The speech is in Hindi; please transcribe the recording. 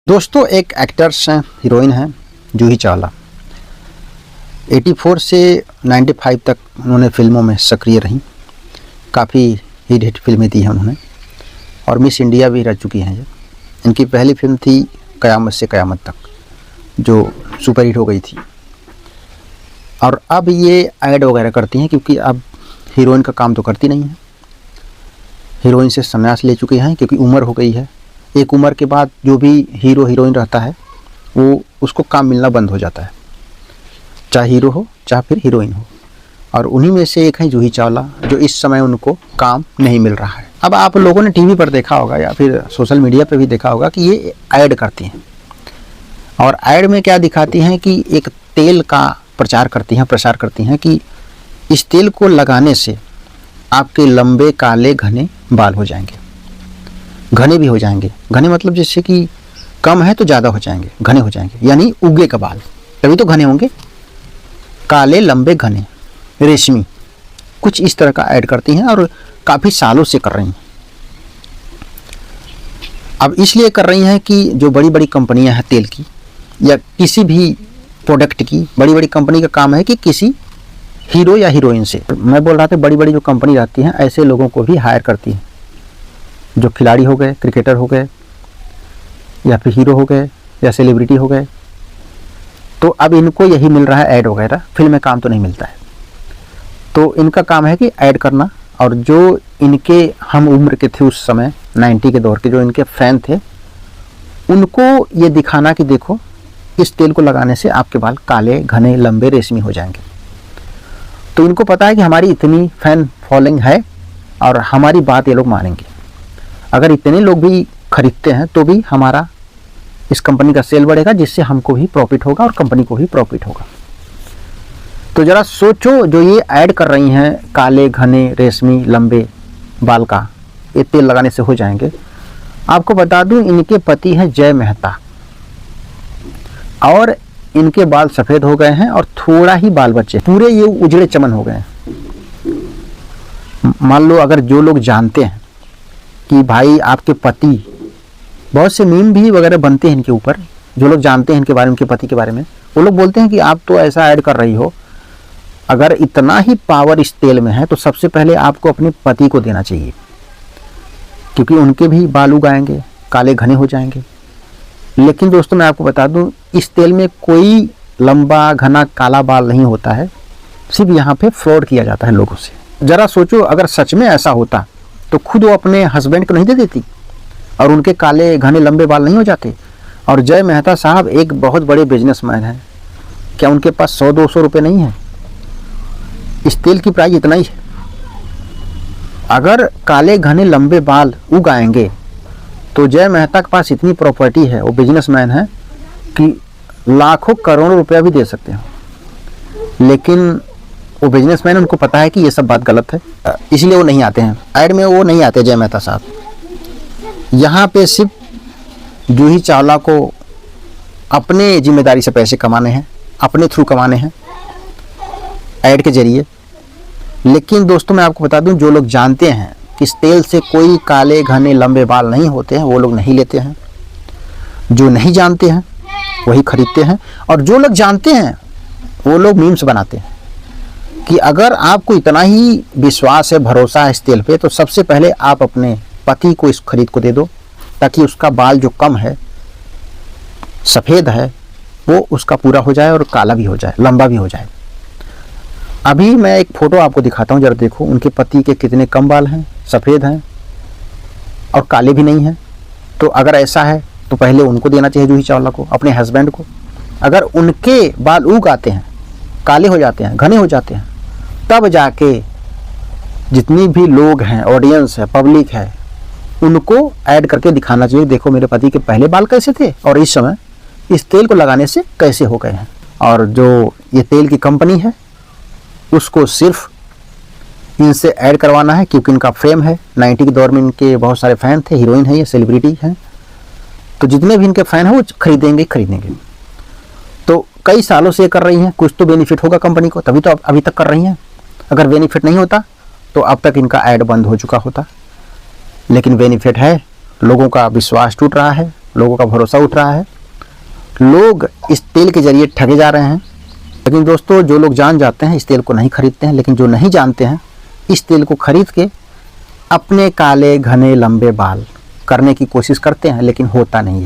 दोस्तों, एक एक्टर्स हैं, हीरोइन हैं जूही चावला। 84 से 95 तक उन्होंने फिल्मों में सक्रिय रहीं। काफ़ी हिट फिल्में दी हैं उन्होंने और मिस इंडिया भी रह चुकी हैं। इनकी पहली फिल्म थी क़यामत से क़यामत तक, जो सुपरहिट हो गई थी। और अब ये ऐड वगैरह करती हैं क्योंकि अब हीरोइन का काम तो करती नहीं है। हीरोइन से संन्यास ले चुकी हैं क्योंकि उम्र हो गई है। एक उम्र के बाद जो भी हीरो हीरोइन रहता है वो उसको काम मिलना बंद हो जाता है, चाहे हीरो हो चाहे फिर हीरोइन हो। और उन्हीं में से एक है जूही चावला, जो इस समय उनको काम नहीं मिल रहा है। अब आप लोगों ने टीवी पर देखा होगा या फिर सोशल मीडिया पे भी देखा होगा कि ये ऐड करती हैं। और ऐड में क्या दिखाती हैं कि एक तेल का प्रचार करती हैं कि इस तेल को लगाने से आपके लंबे काले घने बाल हो जाएंगे। घने भी हो जाएंगे। घने मतलब जैसे कि कम है तो ज़्यादा हो जाएंगे, घने हो जाएंगे, यानी उगे का बाल, तभी तो घने होंगे। काले लंबे घने रेशमी, कुछ इस तरह का ऐड करती हैं और काफ़ी सालों से कर रही हैं। अब इसलिए कर रही हैं कि जो बड़ी बड़ी कंपनियां हैं तेल की या किसी भी प्रोडक्ट की, बड़ी बड़ी कंपनी का काम है कि किसी हीरो या हीरोइन से, मैं बोल रहा था बड़ी बड़ी जो कंपनी रहती हैं ऐसे लोगों को भी हायर करती हैं, जो खिलाड़ी हो गए, क्रिकेटर हो गए या फिर हीरो हो गए या सेलिब्रिटी हो गए। तो अब इनको यही मिल रहा है ऐड वगैरह, फिल्म में काम तो नहीं मिलता है। तो इनका काम है कि ऐड करना। और जो इनके हम उम्र के थे उस समय 90 के दौर के जो इनके फैन थे, उनको ये दिखाना कि देखो इस तेल को लगाने से आपके बाल काले घने लंबे रेशमी हो जाएंगे। तो इनको पता है कि हमारी इतनी फैन फॉलोइंग है और हमारी बात ये लोग मानेंगे। अगर इतने लोग भी खरीदते हैं तो भी हमारा इस कंपनी का सेल बढ़ेगा, जिससे हमको भी प्रॉफिट होगा और कंपनी को भी प्रॉफिट होगा। तो ज़रा सोचो, जो ये ऐड कर रही हैं काले घने रेशमी लंबे बाल का, ये तेल लगाने से हो जाएंगे। आपको बता दूं, इनके पति हैं जय मेहता और इनके बाल सफ़ेद हो गए हैं और थोड़ा ही बाल बचे, पूरे ये उजड़े चमन हो गए हैं। मान लो अगर जो लोग जानते हैं कि भाई आपके पति, बहुत से मीम भी वगैरह बनते हैं इनके ऊपर, जो लोग जानते हैं इनके बारे में, इनके पति के बारे में, वो लोग बोलते हैं कि आप तो ऐसा ऐड कर रही हो, अगर इतना ही पावर इस तेल में है तो सबसे पहले आपको अपने पति को देना चाहिए, क्योंकि उनके भी बाल उग आएंगे, काले घने हो जाएंगे। लेकिन दोस्तों, मैं आपको बता दूं, इस तेल में कोई लंबा घना काला बाल नहीं होता है, सिर्फ यहाँ पे फ्रॉड किया जाता है लोगों से। ज़रा सोचो, अगर सच में ऐसा होता तो खुद वो अपने हस्बैंड को नहीं दे देती और उनके काले घने लंबे बाल नहीं हो जाते। और जय मेहता साहब एक बहुत बड़े बिजनेसमैन हैं, क्या उनके पास 100-200 रुपये नहीं है? इस तेल की प्राइस इतना ही है। अगर काले घने लंबे बाल उग आएंगे तो जय मेहता के पास इतनी प्रॉपर्टी है, वो बिजनेसमैन है, कि लाखों करोड़ों रुपया भी दे सकते हैं। लेकिन वो बिजनेसमैन, उनको पता है कि ये सब बात गलत है, इसलिए वो नहीं आते हैं ऐड में। वो नहीं आते जय मेहता साहब। यहाँ पे सिर्फ जूही चावला को अपने जिम्मेदारी से पैसे कमाने हैं, अपने थ्रू कमाने हैं ऐड के जरिए। लेकिन दोस्तों, मैं आपको बता दूं, जो लोग जानते हैं कि इस तेल से कोई काले घने लंबे बाल नहीं होते हैं, वो लोग नहीं लेते हैं। जो नहीं जानते हैं वही खरीदते हैं। और जो लोग जानते हैं वो लोग मीम्स बनाते हैं कि अगर आपको इतना ही विश्वास है, भरोसा है इस तेल पे, तो सबसे पहले आप अपने पति को इस खरीद को दे दो, ताकि उसका बाल जो कम है, सफ़ेद है, वो उसका पूरा हो जाए और काला भी हो जाए, लंबा भी हो जाए। अभी मैं एक फ़ोटो आपको दिखाता हूँ, जरा देखो उनके पति के कितने कम बाल हैं, सफ़ेद हैं और काले भी नहीं हैं। तो अगर ऐसा है तो पहले उनको देना चाहिए जूही चावला को, अपने हस्बैंड को। अगर उनके बाल उग आते हैं, काले हो जाते हैं, घने हो जाते हैं, तब जाके जितनी भी लोग हैं, ऑडियंस है, पब्लिक है, उनको ऐड करके दिखाना चाहिए, देखो मेरे पति के पहले बाल कैसे थे और इस समय इस तेल को लगाने से कैसे हो गए हैं। और जो ये तेल की कंपनी है उसको सिर्फ इनसे ऐड करवाना है, क्योंकि इनका फेम है। 90 के दौर में इनके बहुत सारे फ़ैन थे, हीरोइन है, ये सेलिब्रिटी हैं, तो जितने भी इनके फ़ैन हैं वो खरीदेंगे। तो कई सालों से कर रही हैं, कुछ तो बेनिफिट होगा कंपनी को, तभी तो अभी तक कर रही हैं। अगर बेनिफिट नहीं होता तो अब तक इनका ऐड बंद हो चुका होता। लेकिन बेनिफिट है, लोगों का विश्वास टूट रहा है लोगों का भरोसा उठ रहा है, लोग इस तेल के जरिए ठगे जा रहे हैं। लेकिन दोस्तों, जो लोग जान जाते हैं इस तेल को नहीं खरीदते हैं, लेकिन जो नहीं जानते हैं इस तेल को खरीद के अपने काले घने लंबे बाल करने की कोशिश करते हैं, लेकिन होता नहीं है।